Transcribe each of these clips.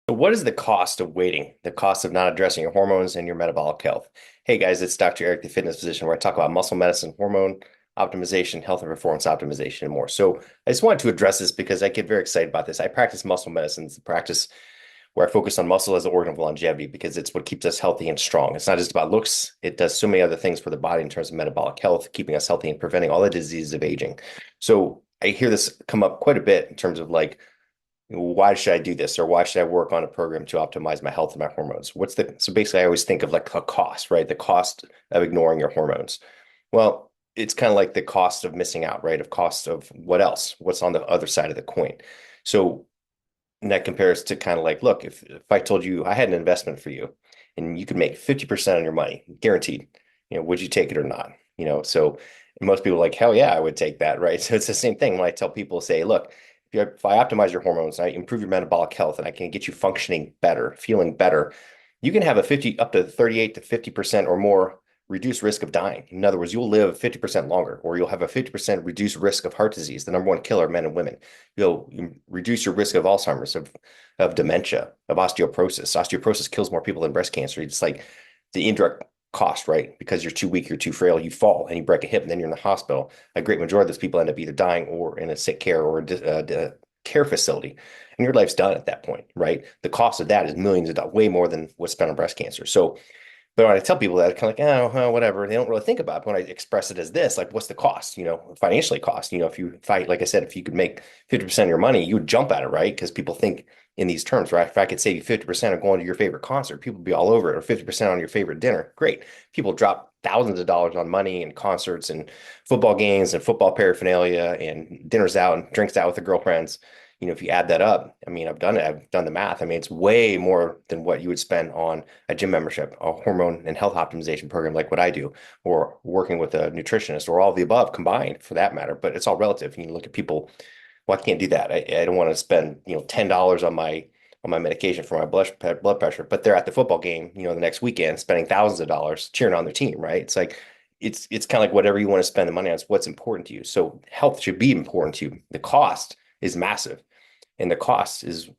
So what is the cost of waiting? The cost of not addressing your hormones and your metabolic health? Hey guys, it's Dr. Eric, the fitness physician, where I talk about muscle medicine, hormone optimization, health and performance optimization, and more. So I just wanted to address this because I get very excited about this. I practice muscle medicine. It's a practice where I focus on muscle as an organ of longevity because it's what keeps us healthy and strong. It's not just about looks. It does so many other things for the body in terms of metabolic health, keeping us healthy and preventing all the diseases of aging. So I hear this come up quite a bit in terms of like, why should I do this, or why should I work on a program to optimize my health and my hormones? So basically I always think of like a cost, right? The cost of ignoring your hormones. Well, it's kind of like the cost of missing out, right? Of cost of what else? What's on the other side of the coin? So and that compares to kind of like, look, if I told you I had an investment for you and you could make 50% on your money, guaranteed, would you take it or not? So most people are like, hell yeah, I would take that, right? So it's the same thing when I tell people, say, look, if I optimize your hormones, I improve your metabolic health, and I can get you functioning better, feeling better, you can have a 50 up to 38 to 50% or more reduced risk of dying. In other words, you'll live 50% longer, or you'll have a 50% reduced risk of heart disease, the number one killer of men and women. You reduce your risk of Alzheimer's, of dementia, of osteoporosis. Osteoporosis kills more people than breast cancer. It's like the indirect cost, right? Because you're too weak, you're too frail, you fall and you break a hip, and then you're in the hospital. A great majority of those people end up either dying or in a sick care or a care facility, and your life's done at that point, right? The cost of that is millions of dollars, way more than what's spent on breast cancer. So but when I tell people that, kind of like, oh, whatever, they don't really think about it. When I express it as this, like, what's the cost? Financially cost. Like I said, if you could make 50% of your money, you would jump at it, right? Because people think in these terms, right? If I could save you 50% of going to your favorite concert, people would be all over it, or 50% on your favorite dinner. Great. People drop thousands of dollars on money and concerts and football games and football paraphernalia and dinners out and drinks out with their girlfriends. If you add that up, I mean, I've done it. I've done the math. I mean, it's way more than what you would spend on a gym membership, a hormone and health optimization program like what I do, or working with a nutritionist, or all of the above combined for that matter. But it's all relative. You look at people, well, I can't do that. I don't want to spend, $10 on my medication for my blood pressure, but they're at the football game, the next weekend, spending thousands of dollars cheering on their team, right? It's like it's kind of like whatever you want to spend the money on is what's important to you. So health should be important to you. The cost is massive, and the cost is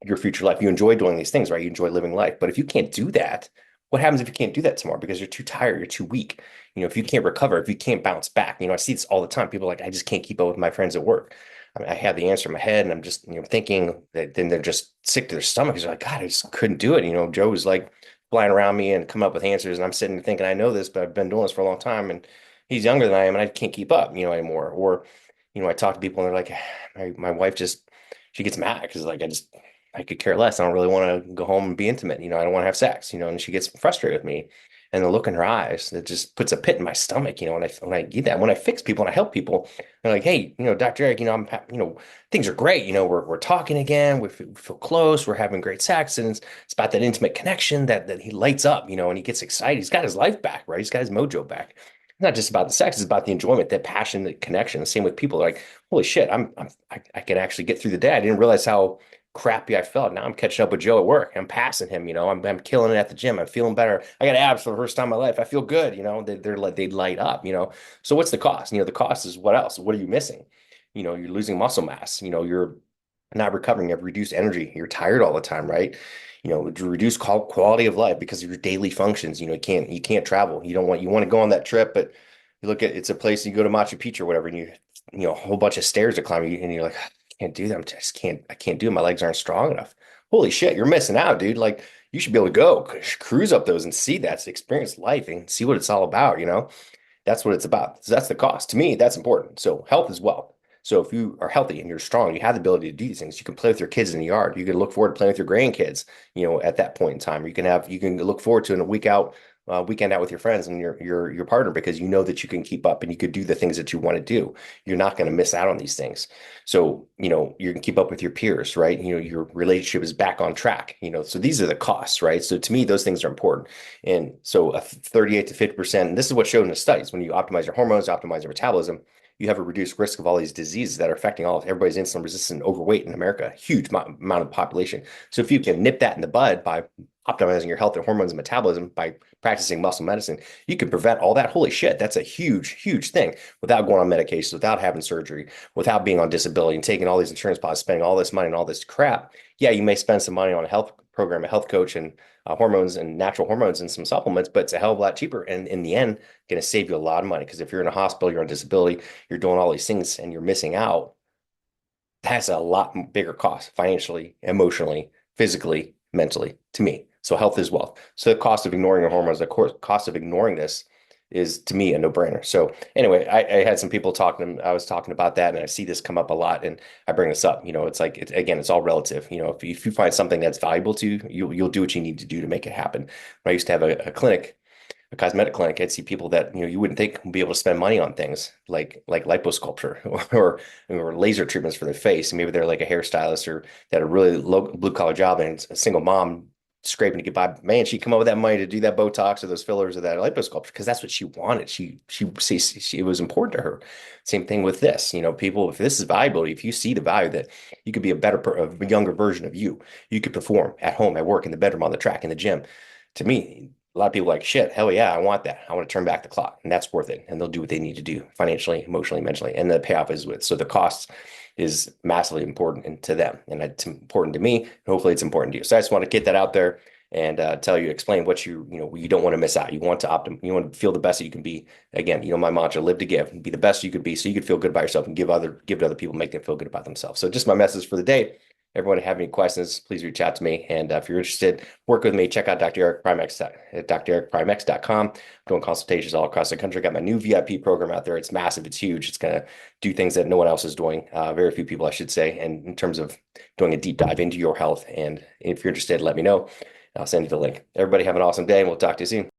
your future life. You enjoy doing these things, right? You enjoy living life. But if you can't do that, what happens if you can't do that tomorrow because you're too tired, you're too weak? If you can't recover, if you can't bounce back, I see this all the time. People are like, I just can't keep up with my friends at work. I mean, I have the answer in my head and I'm just, thinking that then they're just sick to their stomachs. They're like, God, I just couldn't do it. Joe was like flying around me and come up with answers. And I'm sitting there thinking, I know this, but I've been doing this for a long time. And he's younger than I am and I can't keep up, anymore. Or, I talk to people and they're like, my wife just, she gets mad because like I could care less. I don't really want to go home and be intimate. I don't want to have sex, and she gets frustrated with me. And the look in her eyes that just puts a pit in my stomach, when I get that, when I fix people and I help people, they're like, hey, Dr. Eric, things are great. We're talking again. We feel close. We're having great sex. And it's about that intimate connection that he lights up, and he gets excited. He's got his life back, right? He's got his mojo back. It's not just about the sex, it's about the enjoyment, that passion, the connection. The same with people. They're like, holy shit, I can actually get through the day. I didn't realize how crappy I felt. Now I'm catching up with Joe at work. I'm passing him, I'm killing it at the gym. I'm feeling better. I got abs for the first time in my life. I feel good, they're like, they light up, So what's the cost? The cost is what else? What are you missing? You're losing muscle mass, you're not recovering, you have reduced energy. You're tired all the time, right? To reduce quality of life because of your daily functions. You can't travel. You want to go on that trip, but you look at it's a place you go to Machu Picchu or whatever, and a whole bunch of stairs to climb, and you're like, can't do them. I can't do it. My legs aren't strong enough. Holy shit, you're missing out, dude. Like you should be able to go cruise up those and see that, experience life and see what it's all about. That's what it's about. So that's the cost. To me, that's important. So health is wealth. So if you are healthy and you're strong, you have the ability to do these things. You can play with your kids in the yard. You can look forward to playing with your grandkids, at that point in time. You can look forward to a weekend out with your friends and your partner because you know that you can keep up and you could do the things that you want to do. You're not going to miss out on these things. So, you can keep up with your peers, right? Your relationship is back on track, so these are the costs, right? So to me, those things are important. And so a 38 to 50%, and this is what's shown in the studies, when you optimize your hormones, optimize your metabolism, you have a reduced risk of all these diseases that are affecting everybody's insulin resistant and overweight in America, huge amount of the population. So if you can nip that in the bud by optimizing your health and hormones and metabolism by practicing muscle medicine, you can prevent all that. Holy shit, that's a huge, huge thing without going on medications, without having surgery, without being on disability and taking all these insurance policies, spending all this money and all this crap. Yeah, you may spend some money on a health program, a health coach, and hormones and natural hormones and some supplements, but it's a hell of a lot cheaper. And in the end, going to save you a lot of money because if you're in a hospital, you're on disability, you're doing all these things and you're missing out, that's a lot bigger cost financially, emotionally, physically, mentally to me. So health is wealth. So the cost of ignoring your hormones, the cost of ignoring this is to me a no-brainer. So anyway, I had some people talking, I was talking about that and I see this come up a lot and I bring this up, it's like, again, it's all relative. If you find something that's valuable to you, you'll do what you need to do to make it happen. When I used to have a clinic, a cosmetic clinic, I'd see people that you wouldn't think would be able to spend money on things like liposculpture or laser treatments for their face. Maybe they're like a hairstylist or that a really low blue collar job and it's a single mom scraping to get by. Man, she'd come up with that money to do that Botox or those fillers or that liposculpture because that's what she wanted. She it was important to her. Same thing with this. People, if this is valuable, if you see the value that you could be a younger version of you, you could perform at home, at work, in the bedroom, on the track, in the gym. To me, a lot of people are like, shit, hell yeah, I want that. I want to turn back the clock. And that's worth it. And they'll do what they need to do financially, emotionally, mentally. And the payoff is with. So the cost is massively important to them. And it's important to me. And hopefully it's important to you. So I just want to get that out there and explain what you don't want to miss out. You want to feel the best that you can be. Again, my mantra, live to give, be the best you could be so you could feel good about yourself and give to other people, make them feel good about themselves. So just my message for the day. Everyone have any questions, please reach out to me. And if you're interested, work with me, check out Dr. Eric Primex at drericprimex.com. I'm doing consultations all across the country. Got my new VIP program out there. It's massive. It's huge. It's going to do things that no one else is doing. Very few people, I should say. And in terms of doing a deep dive into your health. And if you're interested, let me know. I'll send you the link. Everybody have an awesome day and we'll talk to you soon.